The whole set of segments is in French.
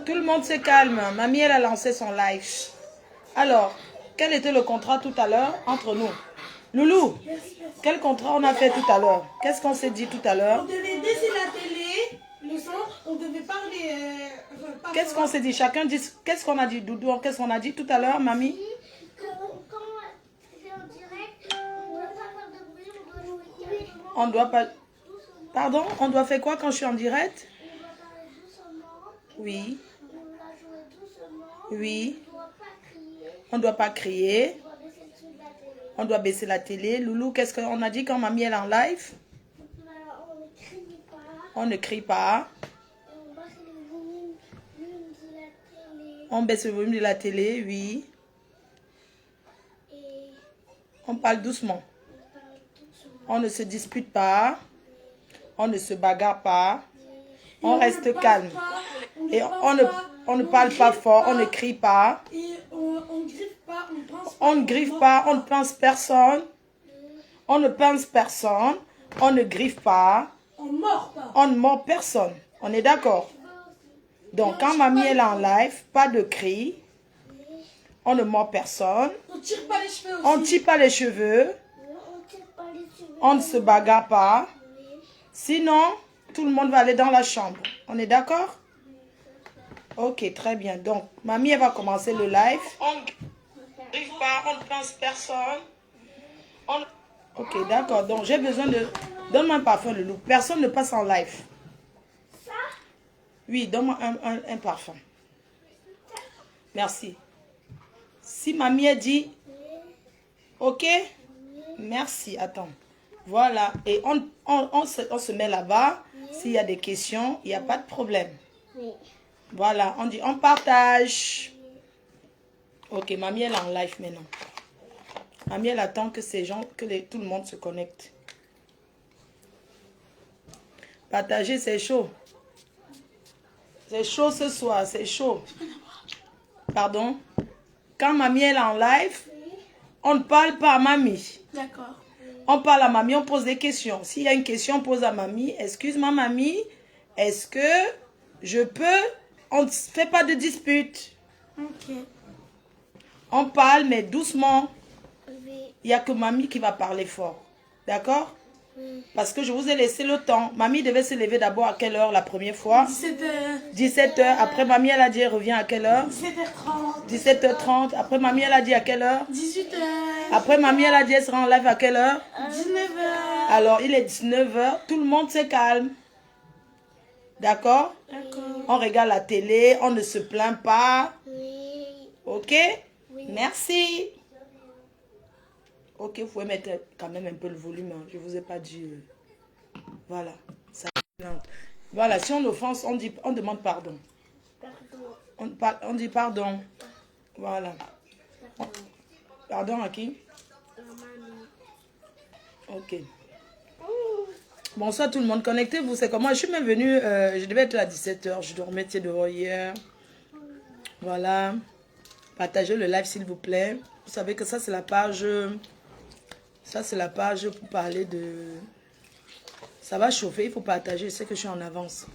Tout le monde se calme. Mamie, elle a lancé son live. Alors, quel était le contrat tout à l'heure entre nous? Loulou, quel contrat on a fait tout à l'heure? Qu'est-ce qu'on s'est dit tout à l'heure? On devait baisser la télé, le son, on devait parler... Qu'est-ce qu'on s'est dit? Chacun dit... Qu'est-ce qu'on a dit, Doudou? Qu'est-ce qu'on a dit tout à l'heure, mamie? Quand c'est en direct, on ne doit pas faire de bruit, on doit jouer calmement. On doit pas... Pardon? On doit faire quoi quand je suis en direct? On doit parler doucement. Oui. On doit jouer doucement. Oui. On ne doit pas crier. On doit pas crier. On doit baisser le son de la télé. On doit baisser la télé. Loulou, qu'est-ce qu'on a dit quand mamie elle est en live? On ne crie pas. On ne crie pas. Et on baisse le volume de la télé. On baisse le volume de la télé, oui. Et On parle doucement. on parle doucement. On ne se dispute pas. On ne se bagarre pas. On reste calme. Et on ne parle pas fort. On ne crie pas. Et on griffe pas, on pense pas. On ne griffe pas. On ne pense personne. On ne pense personne. On ne griffe pas. On mord pas. On ne mord personne. On est d'accord? Donc, quand mamie est en live, pas de cris. On ne mord personne. On tire pas les cheveux aussi. On ne tire pas les cheveux. On tire pas les cheveux. On ne se bagarre pas. Sinon, tout le monde va aller dans la chambre. On est d'accord? Ok, très bien. Donc, mamie, elle va commencer le live. On ne griffe pas, on ne pense personne. Ok, d'accord. Donc, j'ai besoin de... Donne-moi un parfum, le loup. Personne ne passe en live. Ça? Oui, donne-moi un parfum. Merci. Si mamie a dit... Ok? Merci. Attends. Voilà. Et on se met là-bas. S'il y a des questions, il n'y a pas de problème. Oui. Voilà. On dit, on partage. Ok, mamie, elle est en live maintenant. Mamie, elle attend que ces gens, tout le monde se connecte. Partager, c'est chaud. C'est chaud ce soir, c'est chaud. Pardon? Quand mamie elle est en live, on ne parle pas à mamie. D'accord. On parle à mamie, on pose des questions. S'il y a une question, on pose à mamie. Excuse-moi mamie, est-ce que je peux... On ne fait pas de dispute. Ok. On parle, mais doucement. Oui. Il n'y a que mamie qui va parler fort. D'accord? Oui. Parce que je vous ai laissé le temps. Mamie devait se lever d'abord à quelle heure la première fois? 17h. 17h. Après, mamie, elle a dit, elle revient à quelle heure? 17h30. 17h30. Après, mamie, elle a dit à quelle heure? 18h. Après, mamie, elle a dit, elle sera en live à quelle heure? 19h. Alors, il est 19h. Tout le monde se calme. D'accord? D'accord. On regarde la télé. On ne se plaint pas. Oui. Ok? Merci. Ok, vous pouvez mettre quand même un peu le volume. Hein. Je ne vous ai pas dit... Voilà. Ça plainte. Voilà, si on offense, on demande pardon. Pardon. On dit pardon. Voilà. Pardon à qui? Ok. Bonsoir tout le monde. Connectez-vous. C'est comment? Je suis même venue. Je devais être à 17h. Je dormais dehors hier. Voilà. Partagez le live s'il vous plaît. Vous savez que ça c'est la page. Ça c'est la page pour parler de... Ça va chauffer. Il faut partager. Je sais que je suis en avance.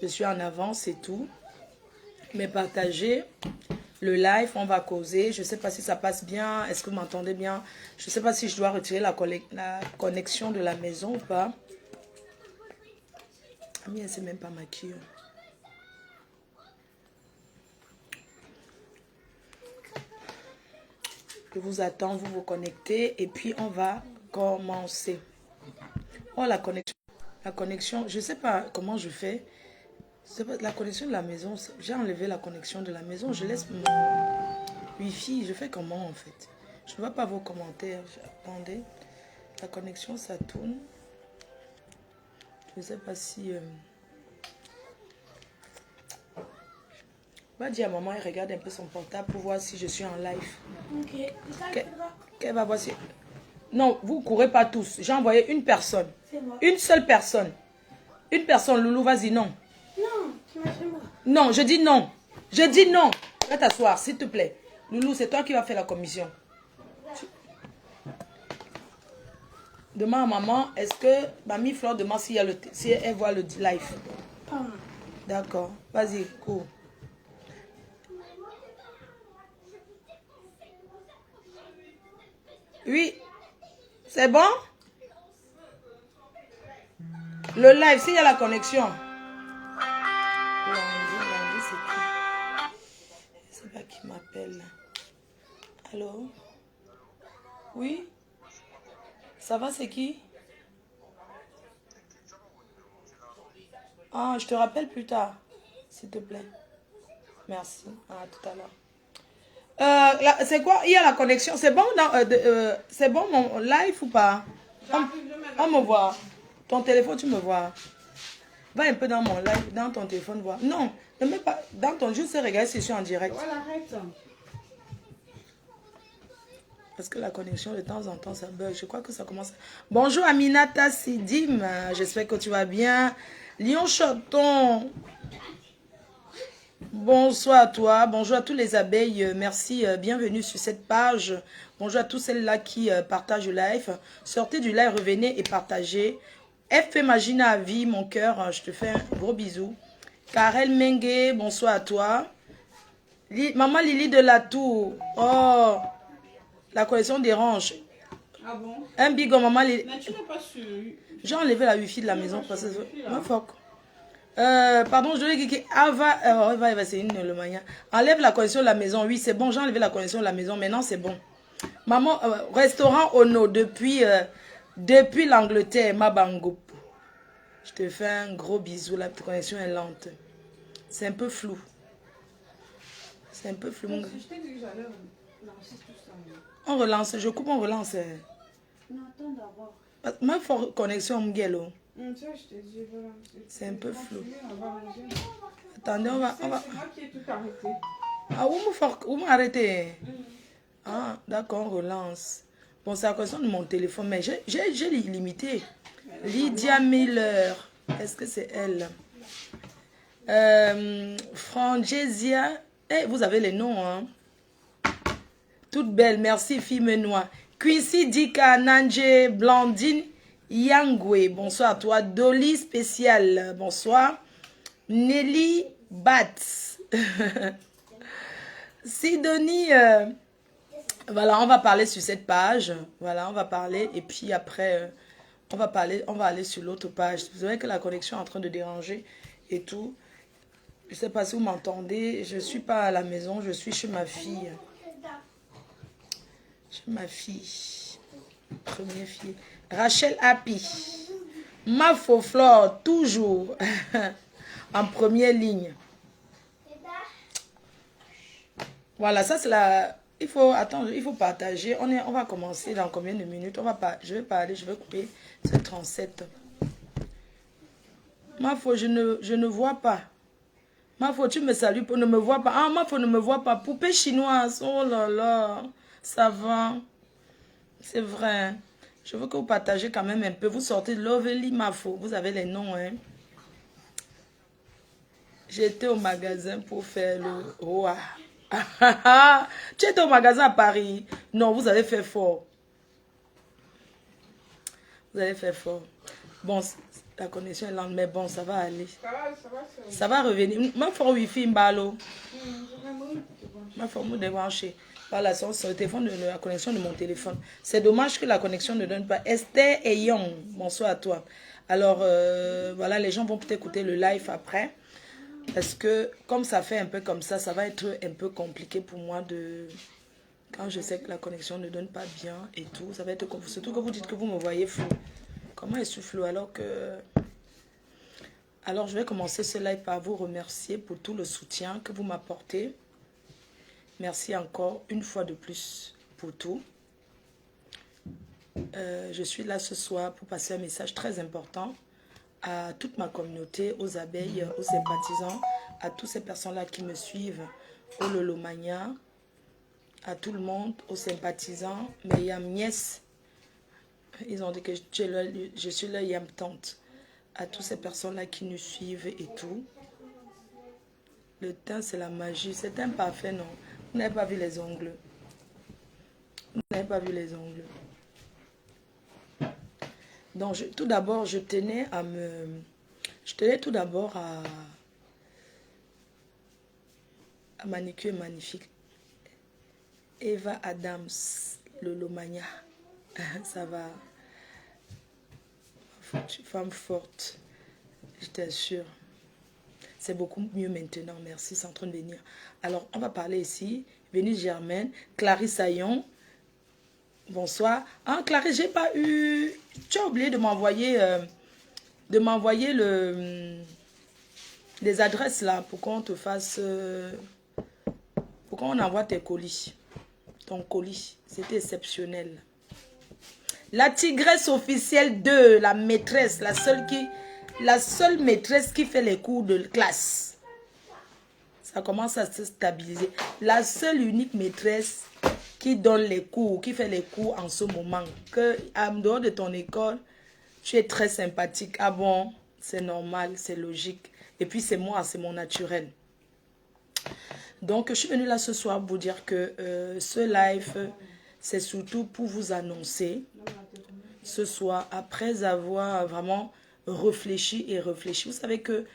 Je suis en avance, c'est tout. Mais partagez le live, on va causer. Je ne sais pas si ça passe bien. Est-ce que vous m'entendez bien? Je ne sais pas si je dois retirer la connexion de la maison ou pas. Ami, elle ne s'est même pas maquillée. Je vous attends, vous vous connectez et puis on va commencer. Oh, la connexion, je ne sais pas comment je fais. La connexion de la maison, j'ai enlevé la connexion de la maison, je laisse mon Wi-Fi, je fais comment en fait? Je ne vois pas vos commentaires, attendez, la connexion ça tourne, je ne sais pas si... Va dire à maman, elle regarde un peu son portable pour voir si je suis en live. Ok. Qu'elle va voir si... Non, vous ne courez pas tous, j'ai envoyé une personne, C'est moi. une seule personne, Loulou, vas-y, non. Non, c'est moi. Non, je dis non. Je dis non. Va t'asseoir, s'il te plaît. Loulou, c'est toi qui vas faire la commission. Demande à maman, est-ce que Mamie Flore demande si elle voit le live. Pardon. D'accord. Vas-y, cours. Oui. C'est bon? Le live, s'il y a la connexion. Lundi, c'est qui? Je sais pas qui m'appelle. Allô? Oui? Ça va, c'est qui? Ah, je te rappelle plus tard, s'il te plaît. Merci. À tout à l'heure. C'est quoi? Il y a la connexion. C'est bon, c'est bon mon live ou pas? On me voit. Ton téléphone, tu me vois. Va un peu dans mon live, dans ton téléphone, voir. Non, ne mets pas dans ton juste regarde si je suis en direct. Voilà, arrête. Parce que la connexion, de temps en temps, ça bug. Je crois que ça commence. Bonjour Aminata Sidim. J'espère que tu vas bien. Lyon Chaton. Bonsoir à toi. Bonjour à tous les abeilles. Merci. Bienvenue sur cette page. Bonjour à tous celles-là qui partagent le live. Sortez du live, revenez et partagez. F. Magina à vie, mon cœur. Je te fais un gros bisou. Karel Mengue. Bonsoir à toi. Maman Lily de la Tour. Oh. La connexion dérange. Ah bon? Un bigo, maman. Mais tu n'es pas sûr. J'ai enlevé la wifi de la maison parce que. Pardon, je voulais dire Ava, c'est une le mania. Enlève la connexion de la maison. Oui, c'est bon, j'ai enlevé la connexion de la maison. Maintenant, c'est bon. Maman, restaurant Ono depuis l'Angleterre, Mabango. Je te fais un gros bisou. La connexion est lente. C'est un peu flou. C'est un peu flou. Je t'ai dit que j'allais lancer tout ça. On relance, je coupe, on relance. Non, attends d'abord. Ma forte connexion, Mguelo. Ça, je te dis, voilà. C'est un peu flou. On va manger. Attendez, on va. C'est moi qui ai tout arrêté. Ah, où m'arrêter? Ah, d'accord, on relance. Bon, c'est à cause de mon téléphone, mais j'ai limité. Lydia Miller. Est-ce que c'est elle? Frangesia. Eh, vous avez les noms, hein? Toute belle, merci, fille Menois. Quincy Dika, Nanje, Blandine, Yangwe, bonsoir à toi. Dolly Spécial, bonsoir. Nelly Batz. Sidonie, voilà, on va parler sur cette page. Voilà, on va parler et puis après, on va aller sur l'autre page. Vous voyez que la connexion est en train de déranger et tout. Je ne sais pas si vous m'entendez. Je ne suis pas à la maison, je suis chez ma fille. Ma fille, première fille, Rachel Happy, ma faux flore, toujours en première ligne. Voilà, ça c'est la. Il faut attendre, il faut partager. On va commencer dans combien de minutes? Je vais parler, je vais couper ce 37. Ma faux, je ne vois pas. Ma faux, tu me salues pour ne me voir pas. Ah, ma faux, ne me voit pas. Poupée chinoise, oh là là. Ça va. C'est vrai. Je veux que vous partagez quand même un peu. Vous sortez de Lovely Mafo. Vous avez les noms, hein. J'étais au magasin pour faire le roi. Tu étais au magasin à Paris. Non, vous avez fait fort. Vous avez fait fort. Bon, la connexion est lente, mais bon, ça va aller. Ça va revenir. Ma for wifi mbalo. Ma for me débrancher. Voilà, sur le téléphone, la connexion de mon téléphone. C'est dommage que la connexion ne donne pas. Esther et Young, bonsoir à toi. Alors, voilà, les gens vont peut-être écouter le live après. Parce que, comme ça fait un peu comme ça va être un peu compliqué pour moi de... Quand je sais que la connexion ne donne pas bien et tout, ça va être compliqué. Surtout que vous dites que vous me voyez flou. Comment est-ce flou alors que... Alors, je vais commencer ce live par vous remercier pour tout le soutien que vous m'apportez. Merci encore une fois de plus pour tout. Je suis là ce soir pour passer un message très important à toute ma communauté, aux abeilles, aux sympathisants, à toutes ces personnes-là qui me suivent, au Lolomania, à tout le monde, aux sympathisants, mais Yam Niès, ils ont dit que je suis là Yam Tante, à toutes ces personnes-là qui nous suivent et tout. Le teint, c'est la magie, c'est imparfait, non? Vous n'avez pas vu les ongles. Vous n'avez pas vu les ongles. Donc, tout d'abord, je tenais tout d'abord La manicure est magnifique. Eva Adams, le Lomagna. Ça va. Femme forte. Je t'assure. C'est beaucoup mieux maintenant. Merci, c'est en train de venir. Alors, on va parler ici. Vénus Germaine. Clarisse Ayon. Bonsoir. Ah, Clarisse, j'ai pas eu... Tu as oublié de m'envoyer les adresses là pour qu'on te fasse... pour qu'on envoie tes colis. Ton colis. C'était exceptionnel. La tigresse officielle 2, la maîtresse, la seule maîtresse qui fait les cours de classe. Ça commence à se stabiliser. La seule unique maîtresse qui donne les cours, qui fait les cours en ce moment. Que en dehors de ton école, tu es très sympathique. Ah bon, c'est normal, c'est logique. Et puis c'est moi, c'est mon naturel. Donc je suis venue là ce soir pour vous dire que ce live, c'est surtout pour vous annoncer ce soir, après avoir vraiment réfléchi. Vous savez que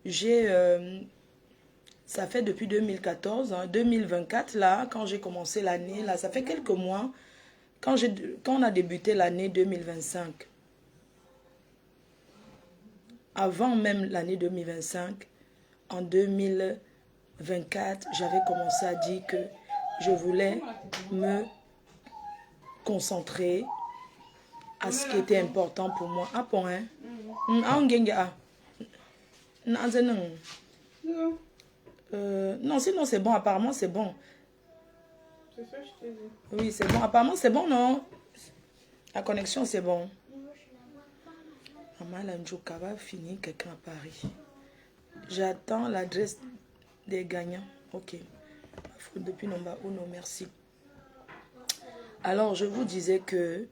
j'ai... ça fait depuis 2014, 2024, là, quand j'ai commencé l'année, là, ça fait quelques mois, quand on a débuté l'année 2025. Avant même l'année 2025, en 2024, j'avais commencé à dire que je voulais me concentrer à ce qui était important pour moi. Ah, bon, hein? Non, sinon c'est bon, apparemment c'est bon. C'est ça, je t'ai dit. Oui, c'est bon, apparemment c'est bon, non? La connexion c'est bon. Maman Landjoka va finir quelqu'un à Paris. J'attends l'adresse des gagnants. Ok. Depuis Nomba Uno, merci. Alors, je vous disais que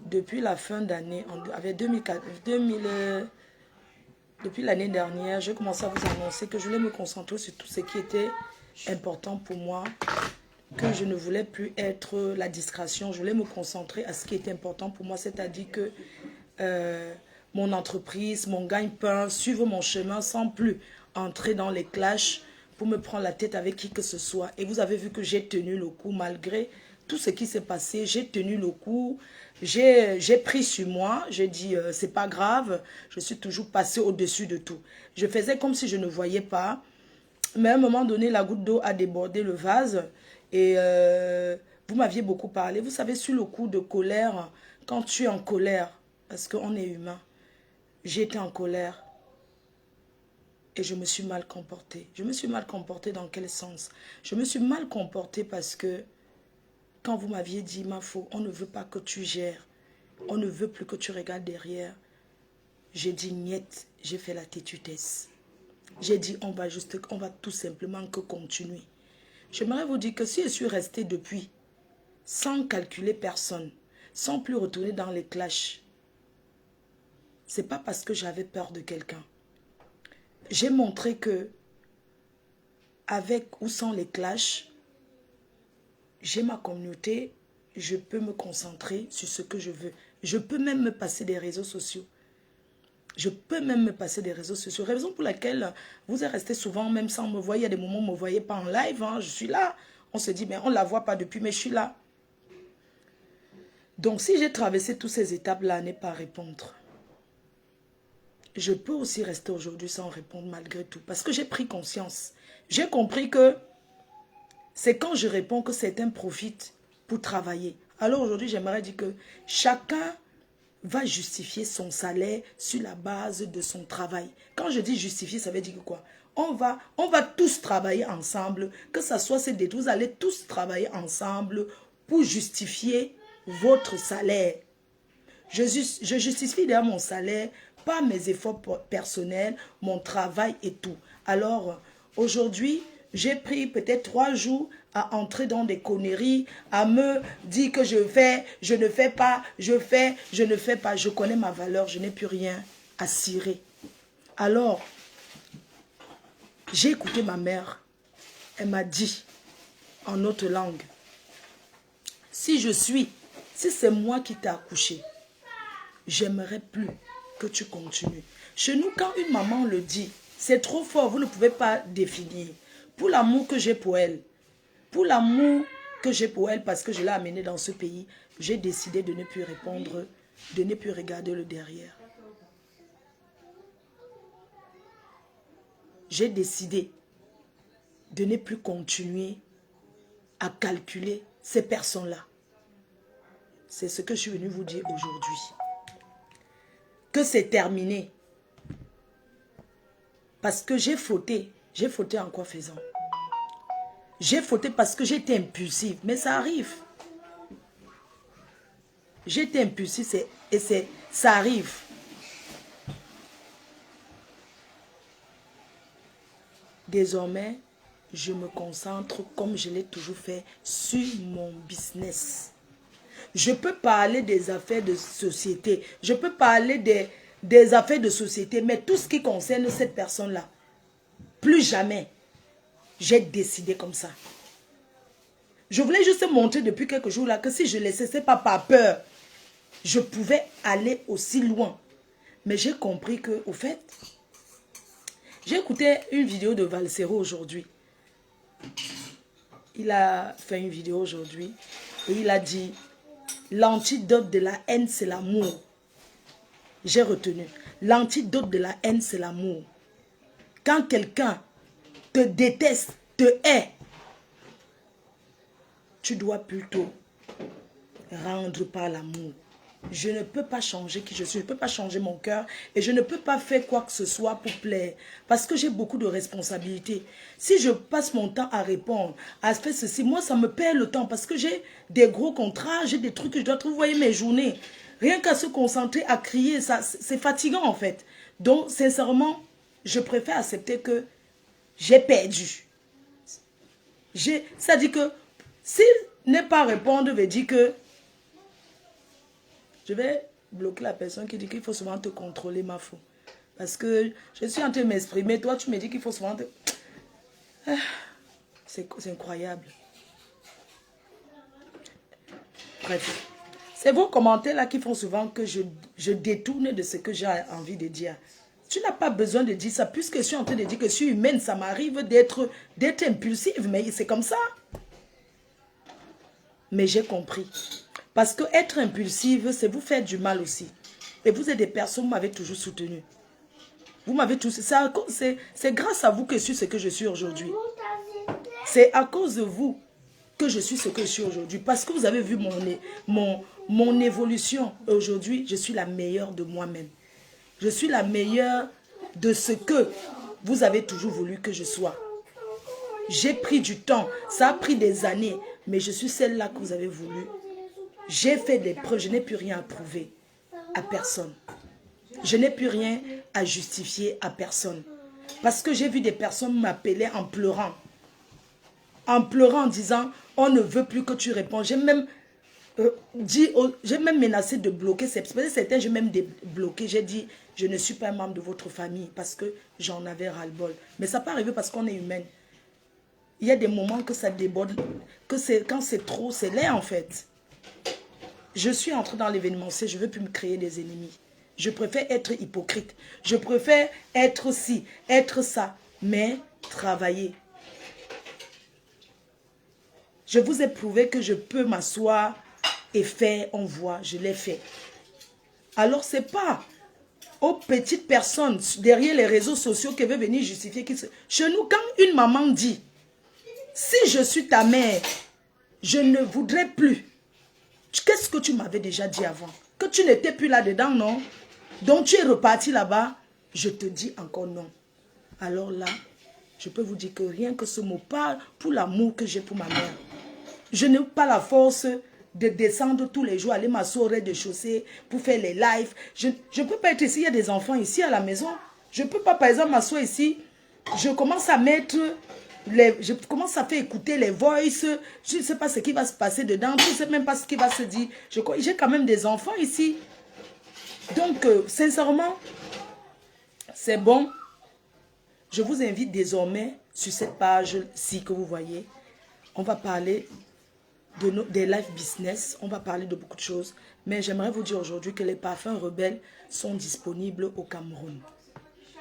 depuis la fin d'année, avec 2004, depuis l'année dernière, j'ai commencé à vous annoncer que je voulais me concentrer sur tout ce qui était important pour moi, que je ne voulais plus être la distraction, je voulais me concentrer à ce qui était important pour moi, c'est-à-dire que mon entreprise, mon gagne-pain, suivre mon chemin sans plus entrer dans les clashs pour me prendre la tête avec qui que ce soit. Et vous avez vu que j'ai tenu le coup malgré tout ce qui s'est passé, j'ai tenu le coup. J'ai pris sur moi, j'ai dit c'est pas grave, je suis toujours passée au-dessus de tout. Je faisais comme si je ne voyais pas, mais à un moment donné, la goutte d'eau a débordé le vase et vous m'aviez beaucoup parlé. Vous savez, sur le coup de colère, quand tu es en colère, parce qu'on est humain, j'étais en colère et je me suis mal comportée. Je me suis mal comportée dans quel sens? Je me suis mal comportée parce que quand vous m'aviez dit, Mafo, on ne veut pas que tu gères, on ne veut plus que tu regardes derrière, j'ai dit, niet, j'ai fait la têtudesse. J'ai dit, on va tout simplement que continuer. J'aimerais vous dire que si je suis restée depuis, sans calculer personne, sans plus retourner dans les clashs, c'est pas parce que j'avais peur de quelqu'un. J'ai montré que, avec ou sans les clashs, j'ai ma communauté, je peux me concentrer sur ce que je veux. Je peux même me passer des réseaux sociaux. Je peux même me passer des réseaux sociaux. Raison pour laquelle vous êtes resté souvent, même sans me voir. Il y a des moments où vous ne me voyez pas en live. Hein, je suis là. On se dit, mais on ne la voit pas depuis, mais je suis là. Donc, si j'ai traversé toutes ces étapes-là, n'est pas répondre. Je peux aussi rester aujourd'hui sans répondre malgré tout. Parce que j'ai pris conscience. J'ai compris que c'est quand je réponds que certains profitent pour travailler. Alors aujourd'hui, j'aimerais dire que chacun va justifier son salaire sur la base de son travail. Quand je dis justifier, ça veut dire quoi? On va tous travailler ensemble, que ça soit ces détours, vous allez tous travailler ensemble pour justifier votre salaire. Je justifie d'ailleurs mon salaire, pas mes efforts personnels, mon travail et tout. Alors aujourd'hui, j'ai pris peut-être 3 jours à entrer dans des conneries, à me dire que je fais, je ne fais pas, je fais, je ne fais pas. Je connais ma valeur, je n'ai plus rien à cirer. Alors, j'ai écouté ma mère. Elle m'a dit, en autre langue, si c'est moi qui t'ai accouché, j'aimerais plus que tu continues. Chez nous, quand une maman le dit, c'est trop fort, vous ne pouvez pas définir. pour l'amour que j'ai pour elle, pour l'amour que j'ai pour elle, parce que je l'ai amenée dans ce pays, j'ai décidé de ne plus répondre, de ne plus regarder le derrière. J'ai décidé de ne plus continuer à calculer ces personnes-là. C'est ce que je suis venue vous dire aujourd'hui. Que c'est terminé. Parce que j'ai fauté. J'ai fauté en quoi faisant? J'ai fauté parce que j'étais impulsive. Mais ça arrive. J'étais impulsive et ça arrive. Désormais, je me concentre, comme je l'ai toujours fait, sur mon business. Je peux parler des affaires de société. Je peux parler des affaires de société. Mais tout ce qui concerne cette personne-là, plus jamais, j'ai décidé comme ça. Je voulais juste montrer depuis quelques jours là que si je laissais, ce n'est pas par peur. Je pouvais aller aussi loin. Mais j'ai compris que, au fait, j'ai écouté une vidéo de Valsero aujourd'hui. Il a fait une vidéo aujourd'hui et il a dit l'antidote de la haine, c'est l'amour. J'ai retenu. L'antidote de la haine, c'est l'amour. Quand quelqu'un te déteste, te hait, tu dois plutôt rendre par l'amour. Je ne peux pas changer qui je suis, je ne peux pas changer mon cœur et je ne peux pas faire quoi que ce soit pour plaire parce que j'ai beaucoup de responsabilités. Si je passe mon temps à répondre, à faire ceci, moi ça me perd le temps parce que j'ai des gros contrats, j'ai des trucs que je dois trouver, vous voyez mes journées. Rien qu'à se concentrer, à crier, c'est fatigant en fait. Donc sincèrement, je préfère accepter que j'ai perdu. Ça dit que s'il n'est pas répondre, veut dire que je vais bloquer la personne qui dit qu'il faut souvent te contrôler, ma fou. Parce que je suis en train de m'exprimer. Toi, tu me dis qu'il faut souvent te... C'est incroyable. Bref. C'est vos commentaires là qui font souvent que je détourne de ce que j'ai envie de dire. Tu n'as pas besoin de dire ça. Puisque je suis en train de dire que je suis humaine, ça m'arrive d'être impulsive. Mais c'est comme ça. Mais j'ai compris. Parce que être impulsive, c'est vous faire du mal aussi. Et vous êtes des personnes, vous m'avez toujours soutenu. Vous m'avez tous... C'est grâce à vous que je suis ce que je suis aujourd'hui. C'est à cause de vous que je suis ce que je suis aujourd'hui. Parce que vous avez vu mon évolution. Aujourd'hui, je suis la meilleure de moi-même. Je suis la meilleure de ce que vous avez toujours voulu que je sois. J'ai pris du temps. Ça a pris des années. Mais je suis celle-là que vous avez voulu. J'ai fait des preuves, je n'ai plus rien à prouver à personne. Je n'ai plus rien à justifier à personne. Parce que j'ai vu des personnes m'appeler en pleurant. En pleurant, en disant, on ne veut plus que tu réponds. J'ai même menacé de bloquer. Certains, j'ai même débloqué. J'ai dit, je ne suis pas un membre de votre famille parce que j'en avais ras-le-bol. Mais ça peut arriver parce qu'on est humaine. Il y a des moments que ça déborde, quand c'est trop, c'est laid en fait. Je suis entrée dans l'événementiel, je ne veux plus me créer des ennemis. Je préfère être hypocrite. Je préfère être ci, être ça, mais travailler. Je vous ai prouvé que je peux m'asseoir et faire, on voit, je l'ai fait. Alors ce n'est pas aux petites personnes derrière les réseaux sociaux qui veulent venir justifier. Chez nous, quand une maman dit, si je suis ta mère, je ne voudrais plus. Qu'est-ce que tu m'avais déjà dit avant? Que tu n'étais plus là-dedans, non? Donc tu es reparti là-bas, je te dis encore non. Alors là, je peux vous dire que rien que ce mot parle pour l'amour que j'ai pour ma mère. Je n'ai pas la force de descendre tous les jours, aller m'asseoir au rez-de-chaussée pour faire les lives. Je ne peux pas être ici, il y a des enfants ici à la maison. Je ne peux pas par exemple m'asseoir ici. Je commence à mettre... je commence à faire écouter les voices. Je ne sais pas ce qui va se passer dedans. Je ne sais même pas ce qui va se dire. J'ai quand même des enfants ici. Donc, sincèrement, c'est bon. Je vous invite désormais sur cette page-ci que vous voyez. On va parler des live business. On va parler de beaucoup de choses. Mais j'aimerais vous dire aujourd'hui que les parfums rebelles sont disponibles au Cameroun.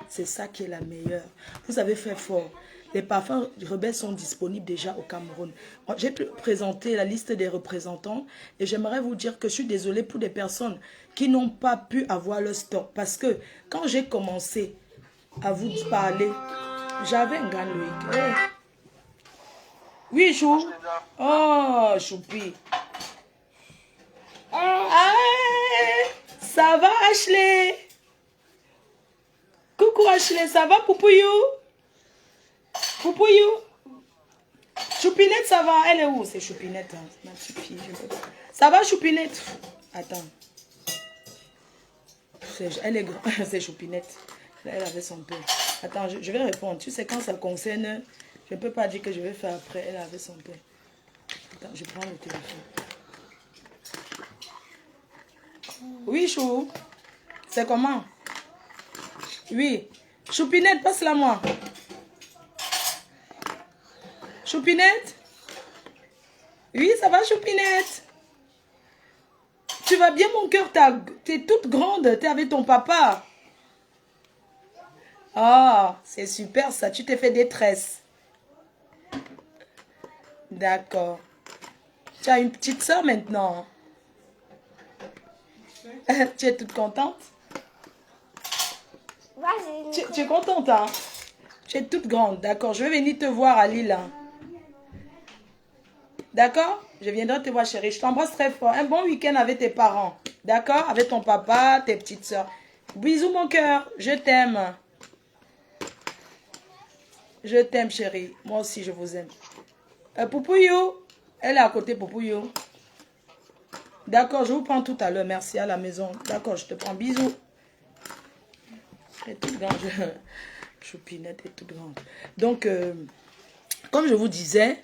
C'est ça qui est la meilleure. Vous avez fait fort. Les parfums rebelles sont disponibles déjà au Cameroun. J'ai présenté la liste des représentants et j'aimerais vous dire que je suis désolée pour des personnes qui n'ont pas pu avoir le stock. Parce que quand j'ai commencé à vous parler, j'avais un grand Loïc. Hey. Oui, Chou. Oh, Choupi. Ah, ça va, Ashley? Coucou, Ashley, ça va, Poupouyou? Poupouyou? Choupinette, ça va? Elle est où? C'est Choupinette, hein? Ma petite fille. Ça va, Choupinette? Attends. Elle est grande. C'est Choupinette. Là, elle avait son père. Attends, je vais répondre. Tu sais, quand ça concerne... Je ne peux pas dire que je vais faire après. Elle avait son père. Attends, je prends le téléphone. Oui, Chou. C'est comment? Oui. Choupinette, passe-la moi. Choupinette? Oui, ça va, Choupinette? Tu vas bien, mon cœur? Tu es toute grande. Tu es avec ton papa. Ah, c'est super ça. Tu t'es fait des tresses. D'accord. Tu as une petite soeur maintenant. Tu es toute contente? Tu es contente, hein? Tu es toute grande. D'accord. Je vais venir te voir à Lille. D'accord? Je viendrai te voir, chérie. Je t'embrasse très fort. Un bon week-end avec tes parents. D'accord? Avec ton papa, tes petites soeurs. Bisous, mon cœur. Je t'aime. Je t'aime, chérie. Moi aussi, je vous aime. Poupouyou. Elle est à côté, Poupouyou. D'accord, je vous prends tout à l'heure. Merci, à la maison. D'accord, je te prends. Bisous. Elle est toute grande. Choupinette est toute grande. Donc, comme je vous disais,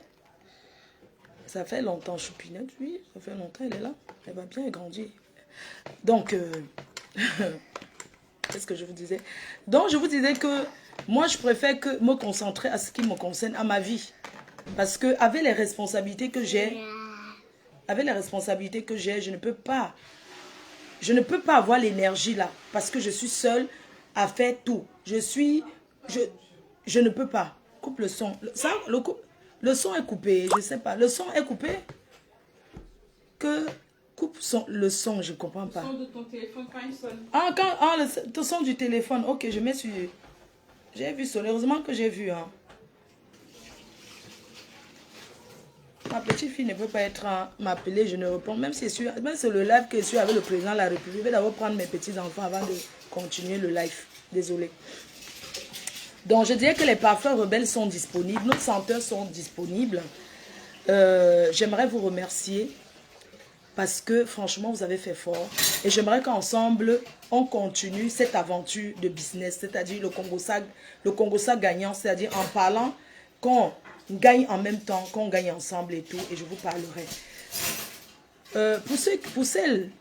ça fait longtemps, Choupinette, oui, ça fait longtemps, elle est là. Elle va bien grandir. Donc, qu'est-ce que je vous disais? Donc, je vous disais que moi, je préfère que me concentrer à ce qui me concerne, à ma vie. Parce que avec les responsabilités que j'ai, je ne peux pas avoir l'énergie là. Parce que je suis seule à faire tout. Je ne peux pas. Coupe le son. Le son est coupé, je ne sais pas. Le son est coupé? Coupe le son, je ne comprends pas. Le son de ton téléphone quand il sonne. Le son du téléphone. Ok, je mets sur... J'ai vu ça. Heureusement que j'ai vu. Hein. Ma petite fille ne peut pas être m'appeler, je ne réponds. Même si c'est le live que je suis avec le président de la République, je vais d'abord prendre mes petits-enfants avant de continuer le live. Désolée. Donc, je dirais que les parfums rebelles sont disponibles. Nos senteurs sont disponibles. J'aimerais vous remercier parce que, franchement, vous avez fait fort. Et j'aimerais qu'ensemble, on continue cette aventure de business, c'est-à-dire le Congosa gagnant, c'est-à-dire en parlant qu'on gagne en même temps, qu'on gagne ensemble et tout. Et je vous parlerai. Pour celles,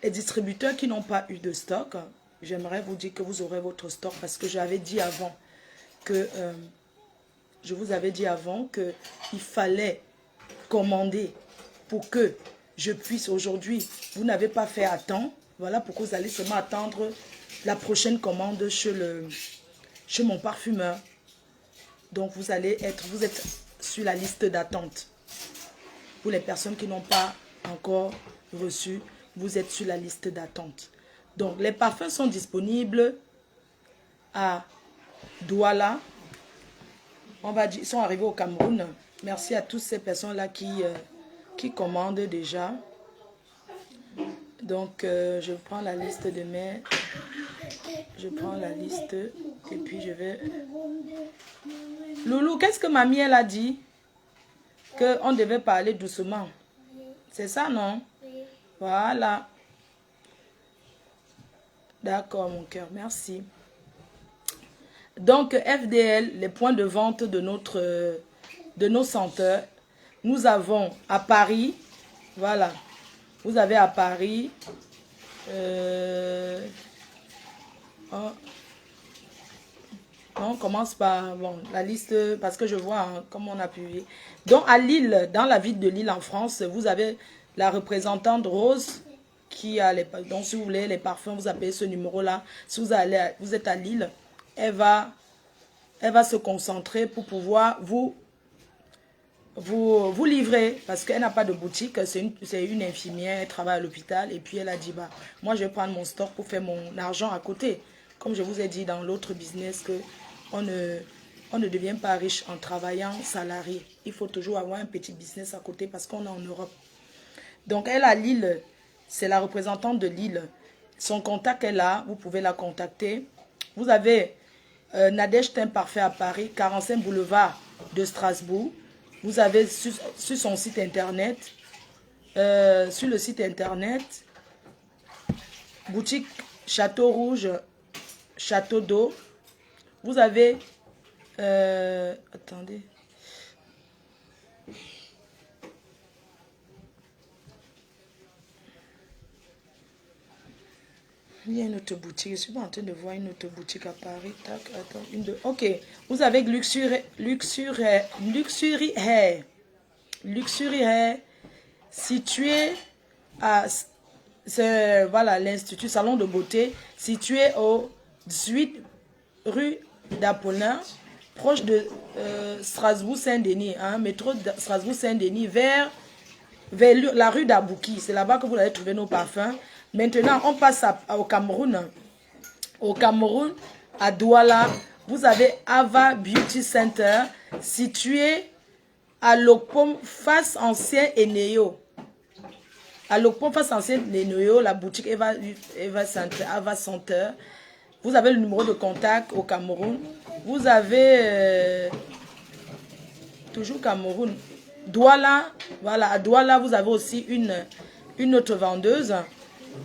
les distributeurs qui n'ont pas eu de stock, j'aimerais vous dire que vous aurez votre stock parce que j'avais dit avant que je vous avais dit avant que il fallait commander pour que je puisse aujourd'hui. Vous n'avez pas fait à temps. Voilà pourquoi vous allez seulement attendre la prochaine commande chez mon parfumeur. Donc vous êtes sur la liste d'attente. Pour les personnes qui n'ont pas encore reçu, vous êtes sur la liste d'attente. Donc les parfums sont disponibles à Douala. On va dire, ils sont arrivés au Cameroun. Merci à toutes ces personnes-là qui commandent déjà. Donc, je prends la liste de mes... Je prends la liste et puis je vais... Loulou, qu'est-ce que mamie, elle a dit? Qu'on devait parler doucement. C'est ça, non? Voilà. D'accord, mon cœur, merci. Donc, FDL, les points de vente de nos senteurs. Nous avons à Paris, voilà. Vous avez à Paris, on commence par la liste, parce que je vois hein, comment on a publié. Donc, à Lille, dans la ville de Lille en France, vous avez la représentante Rose qui a les... Donc, si vous voulez les parfums, vous appelez ce numéro-là. Si vous êtes à Lille, elle va se concentrer pour pouvoir vous livrer, parce qu'elle n'a pas de boutique, c'est une infirmière, elle travaille à l'hôpital, et puis elle a dit, bah, moi je vais prendre mon stock pour faire mon argent à côté. Comme je vous ai dit dans l'autre business, que on ne devient pas riche en travaillant salarié. Il faut toujours avoir un petit business à côté parce qu'on est en Europe. Donc elle a Lille, c'est la représentante de Lille. Son contact est là, vous pouvez la contacter. Vous avez Nadège Teint Parfait à Paris, 45 boulevard de Strasbourg. Vous avez sur son site internet, sur le site internet, boutique Château Rouge, Château d'eau. Vous avez, attendez. Il y a une autre boutique. Je suis pas en train de voir une autre boutique à Paris. Tac, attends, une, deux. Ok. Vous avez Luxury Hair. Luxury Hair. Situé à... Voilà, l'Institut Salon de Beauté. Situé au 18 rue d'Apollin. Proche de Strasbourg-Saint-Denis. Hein, métro de Strasbourg-Saint-Denis. Vers la rue d'Abouki. C'est là-bas que vous allez trouver nos parfums. Maintenant, on passe au Cameroun. Au Cameroun, à Douala, vous avez Ava Beauty Center, situé à Lokpom, face ancien Eneo. À Lokpom, face ancien Eneo, la boutique Ava Center. Vous avez le numéro de contact au Cameroun. Vous avez toujours Cameroun. Douala, voilà, à Douala, vous avez aussi une autre vendeuse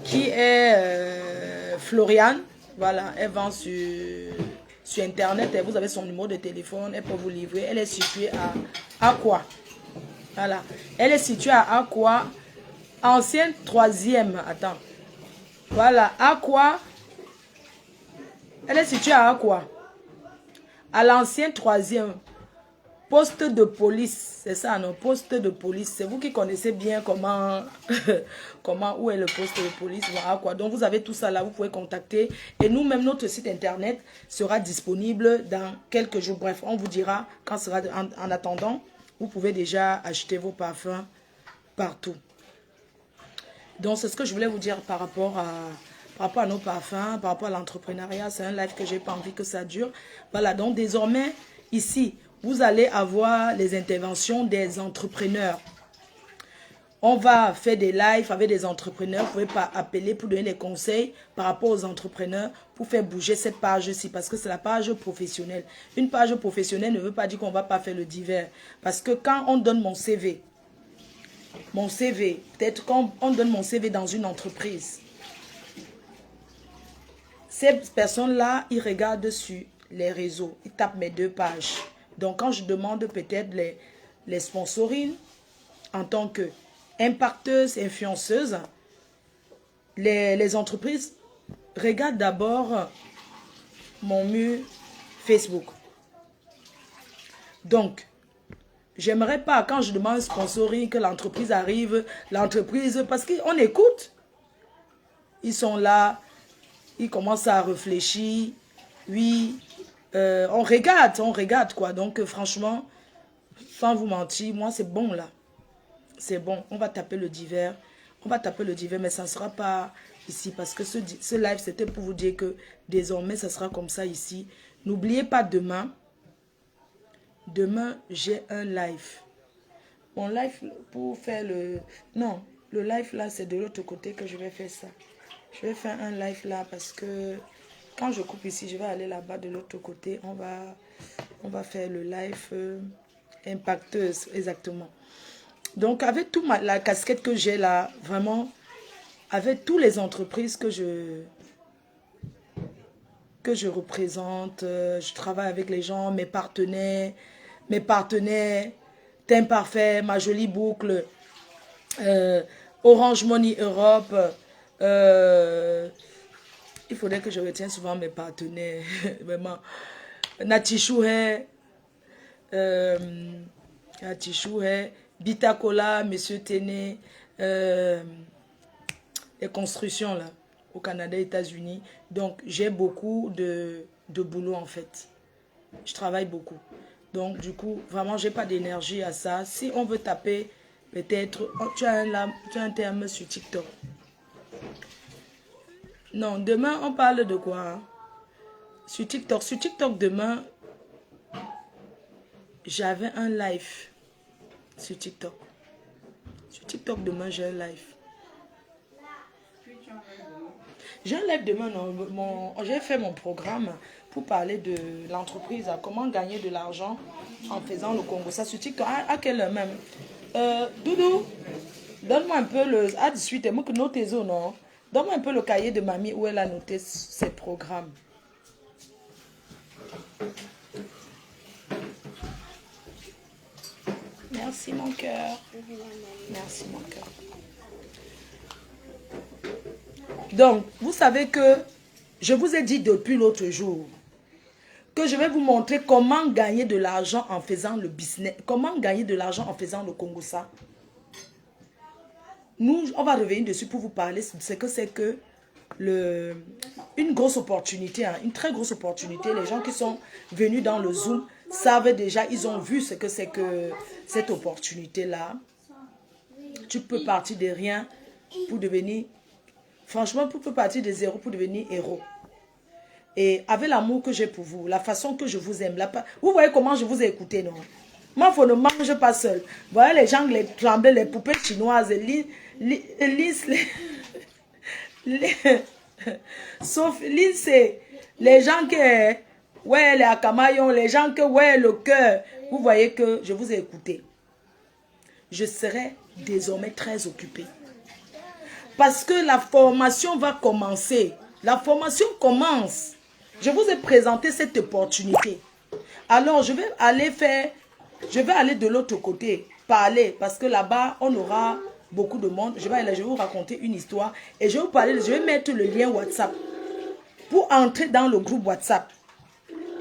qui est Floriane. Voilà, elle vend sur internet et vous avez son numéro de téléphone, elle peut vous livrer. Elle est située à Aqua. Voilà, elle est située à Aqua, ancienne 3e. Attends, voilà, Aqua. Elle est située à Aqua, à l'ancienne 3e. Poste de police, c'est ça, non? Poste de police. C'est vous qui connaissez bien comment, où est le poste de police, voilà quoi. Donc vous avez tout ça là, vous pouvez contacter. Et nous-mêmes, notre site internet sera disponible dans quelques jours. Bref, on vous dira quand sera. En attendant, vous pouvez déjà acheter vos parfums partout. Donc c'est ce que je voulais vous dire par rapport à nos parfums, par rapport à l'entrepreneuriat. C'est un live que j'ai pas envie que ça dure. Voilà, donc désormais, ici, vous allez avoir les interventions des entrepreneurs. On va faire des lives avec des entrepreneurs. Vous pouvez pas appeler pour donner des conseils par rapport aux entrepreneurs pour faire bouger cette page-ci parce que c'est la page professionnelle. Une page professionnelle ne veut pas dire qu'on va pas faire le divers. Parce que quand on donne mon CV, peut-être quand on donne mon CV dans une entreprise, ces personnes-là, ils regardent sur les réseaux. Ils tapent mes 2 pages. Donc, quand je demande peut-être les sponsorings en tant qu'impacteuse, influenceuse, les entreprises regardent d'abord mon mur Facebook. Donc, j'aimerais pas, quand je demande sponsoring, que l'entreprise arrive, parce qu'on écoute. Ils sont là, ils commencent à réfléchir. Oui. On regarde quoi. Donc franchement, sans vous mentir, moi c'est bon là. C'est bon, on va taper le divers. Mais ça ne sera pas ici. Parce que ce live, c'était pour vous dire que désormais, ça sera comme ça ici. N'oubliez pas demain. Demain, j'ai un live. Mon live pour faire le... Non, le live là, c'est de l'autre côté que je vais faire ça. Je vais faire un live là parce que... Quand je coupe ici, je vais aller là-bas de l'autre côté. On va faire le live impacteuse, exactement. Donc, avec toute la casquette que j'ai là, vraiment, avec toutes les entreprises que je représente, je travaille avec les gens, mes partenaires, Teint Parfait, ma jolie boucle, Orange Money Europe, il faudrait que je retienne souvent mes partenaires. Vraiment. Natichouhe, Bitacola, Monsieur Téné, les constructions là, au Canada, États-Unis. Donc, j'ai beaucoup de boulot en fait. Je travaille beaucoup. Donc du coup, vraiment, j'ai pas d'énergie à ça. Si on veut taper, peut-être, oh, tu as un terme sur TikTok. Non, demain, on parle de quoi hein? Sur TikTok, demain, j'avais un live sur TikTok. Sur TikTok, demain, j'ai un live. J'ai un live demain, non, j'ai fait mon programme pour parler de l'entreprise, comment gagner de l'argent en faisant le Congo. Ça sur TikTok, à quelle heure même Doudou, donne-moi un peu le... À 18, moi que note tes non. Donne-moi un peu le cahier de mamie où elle a noté ses programmes. Merci mon cœur. Merci mon cœur. Donc, vous savez que je vous ai dit depuis l'autre jour que je vais vous montrer comment gagner de l'argent en faisant le business. Comment gagner de l'argent en faisant le Congossa. Nous, on va revenir dessus pour vous parler de ce que c'est que une grosse opportunité, hein, une très grosse opportunité. Les gens qui sont venus dans le Zoom savent déjà, ils ont vu ce que c'est que cette opportunité-là. Tu peux partir de rien pour devenir... Franchement, tu peux partir de zéro pour devenir héros. Et avec l'amour que j'ai pour vous, la façon que je vous aime, vous voyez comment je vous ai écouté, non? Moi, il ne mange pas seul. Vous voyez les gens, les tremblés, les poupées chinoises, sauf c'est les gens qui, ouais, les akamayon, les gens qui, ouais, le cœur. Vous voyez que je vous ai écouté. Je serai désormais très occupée. Parce que la formation va commencer. La formation commence. Je vous ai présenté cette opportunité. Alors, je vais aller de l'autre côté, parler. Parce que là-bas, on aura beaucoup de monde. Je vais vous raconter une histoire. Et je vais vous parler, je vais mettre le lien WhatsApp. Pour entrer dans le groupe WhatsApp.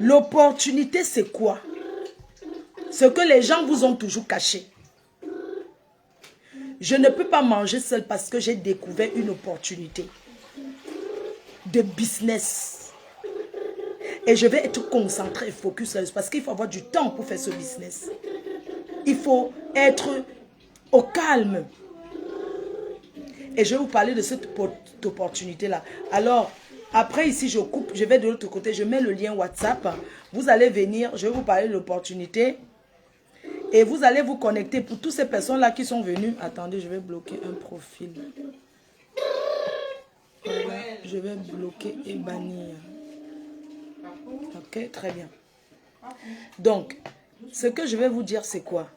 L'opportunité, c'est quoi? Ce que les gens vous ont toujours caché. Je ne peux pas manger seul parce que j'ai découvert une opportunité de business. Et je vais être concentré et focus là-dessus parce qu'il faut avoir du temps pour faire ce business. Il faut être au calme. Et je vais vous parler de cette opportunité-là. Alors, après ici, je coupe, je vais de l'autre côté, je mets le lien WhatsApp. Vous allez venir, je vais vous parler de l'opportunité. Et vous allez vous connecter pour toutes ces personnes-là qui sont venues. Attendez, je vais bloquer un profil. Voilà, je vais bloquer et bannir. Ok, très bien. Donc, ce que je vais vous dire, c'est quoi?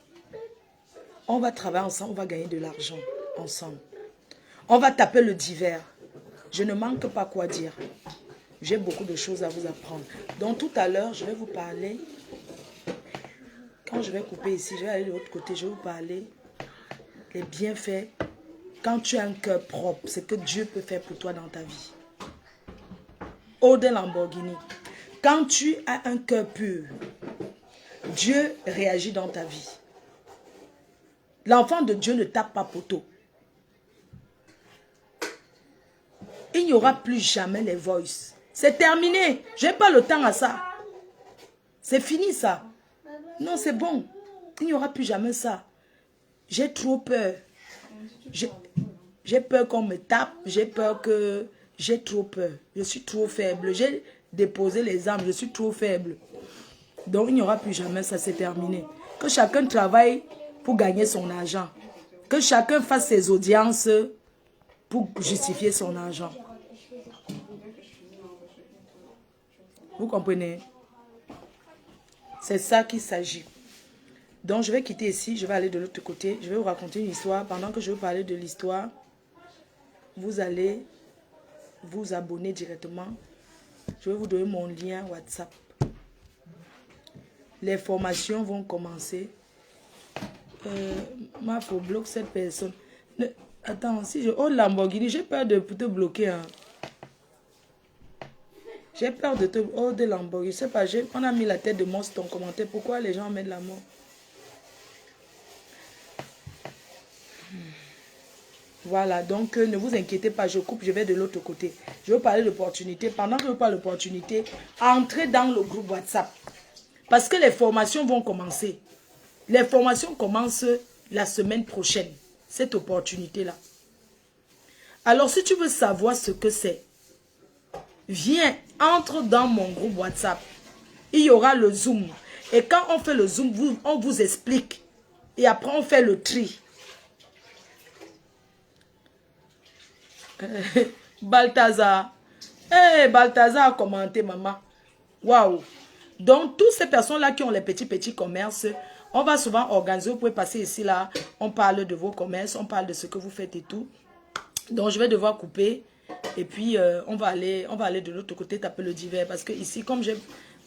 On va travailler ensemble, on va gagner de l'argent ensemble. On va taper le divers. Je ne manque pas quoi dire. J'ai beaucoup de choses à vous apprendre. Donc, tout à l'heure, je vais vous parler... Quand je vais couper ici, je vais aller de l'autre côté, je vais vous parler des bienfaits. Quand tu as un cœur propre, ce que Dieu peut faire pour toi dans ta vie. Ode Lamborghini. Quand tu as un cœur pur, Dieu réagit dans ta vie. L'enfant de Dieu ne tape pas poteau. Il n'y aura plus jamais les voices. C'est terminé. Je n'ai pas le temps à ça. C'est fini ça. Non, c'est bon. Il n'y aura plus jamais ça. J'ai trop peur. J'ai peur qu'on me tape. J'ai peur que... J'ai trop peur. Je suis trop faible. J'ai déposé les armes. Je suis trop faible. Donc, il n'y aura plus jamais ça. C'est terminé. Que chacun travaille pour gagner son argent. Que chacun fasse ses audiences pour justifier son argent. Vous comprenez? C'est ça qu'il s'agit. Donc, je vais quitter ici. Je vais aller de l'autre côté. Je vais vous raconter une histoire. Pendant que je vais vous parler de l'histoire, vous allez vous abonner directement. Je vais vous donner mon lien WhatsApp. Les formations vont commencer. Moi, il faut bloquer cette personne. Attends, si je... Oh, Lamborghini, j'ai peur de te bloquer. Hein. J'ai peur de te... Oh, de Lamborghini. Je sais pas, on a mis la tête de monstre dans ton commentaire. Pourquoi les gens mettent la mort? Voilà, donc ne vous inquiétez pas, je coupe, je vais de l'autre côté. Je veux parler d'opportunité. Pendant que je parle d'opportunité, entrez dans le groupe WhatsApp. Parce que les formations vont commencer. Les formations commencent la semaine prochaine. Cette opportunité-là. Alors, si tu veux savoir ce que c'est, viens, entre dans mon groupe WhatsApp. Il y aura le Zoom. Et quand on fait le Zoom, on vous explique. Et après, on fait le tri. Balthazar. Hey, Balthazar a commenté, maman. Waouh. Donc, toutes ces personnes-là qui ont les petits commerces, on va souvent organiser. Vous pouvez passer ici, là. On parle de vos commerces, on parle de ce que vous faites et tout. Donc, je vais devoir couper. Et puis, on va aller de l'autre côté taper le divers. Parce que ici, comme j'ai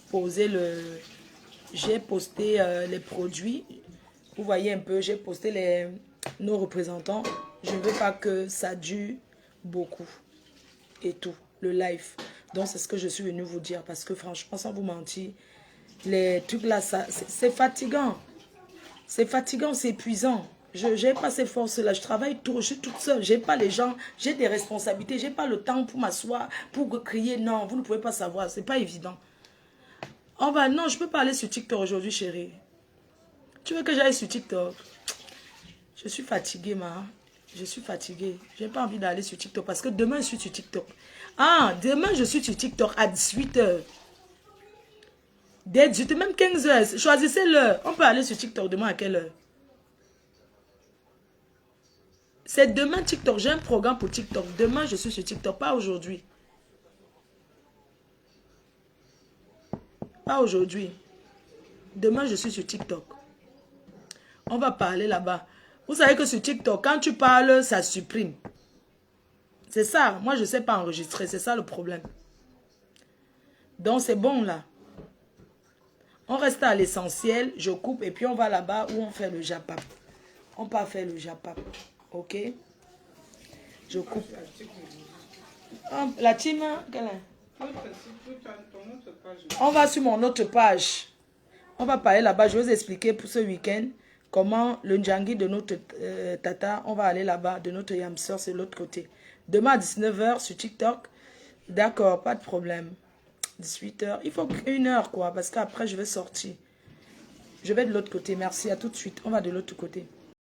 posé j'ai posté les produits. Vous voyez un peu, j'ai posté nos représentants. Je ne veux pas que ça dure beaucoup. Et tout, le live. Donc, c'est ce que je suis venue vous dire. Parce que franchement, sans vous mentir, les trucs là, c'est fatigant. C'est fatigant, c'est épuisant. Je n'ai pas ces forces-là. Je travaille tout, je suis toute seule. Je n'ai pas les gens, j'ai des responsabilités. Je n'ai pas le temps pour m'asseoir, pour crier. Non, vous ne pouvez pas savoir. Ce n'est pas évident. Non, je ne peux pas aller sur TikTok aujourd'hui, chérie. Tu veux que j'aille sur TikTok? Je suis fatiguée, ma. Je suis fatiguée. Je n'ai pas envie d'aller sur TikTok parce que demain, je suis sur TikTok. Ah, demain, je suis sur TikTok à 18h. Dès 18h, même 15h. Choisissez l'heure. On peut aller sur TikTok demain à quelle heure? C'est demain TikTok. J'ai un programme pour TikTok. Demain, je suis sur TikTok. Pas aujourd'hui. Pas aujourd'hui. Demain, je suis sur TikTok. On va parler là-bas. Vous savez que sur TikTok, quand tu parles, ça supprime. C'est ça. Moi, je ne sais pas enregistrer. C'est ça le problème. Donc, c'est bon là. On reste à l'essentiel. Je coupe et puis on va là-bas où on fait le japap. On peut faire le japap. Ok? Je coupe. La team, quelle est? On va sur mon autre page. On va parler là-bas. Je vais vous expliquer pour ce week-end comment le Ndjangi de notre tata, on va aller là-bas, de notre Yamseur, c'est l'autre côté. Demain à 19h sur TikTok. D'accord, pas de problème. 18h. Il faut 1 heure, quoi, parce qu'après, je vais sortir. Je vais de l'autre côté. Merci, à tout de suite. On va de l'autre côté.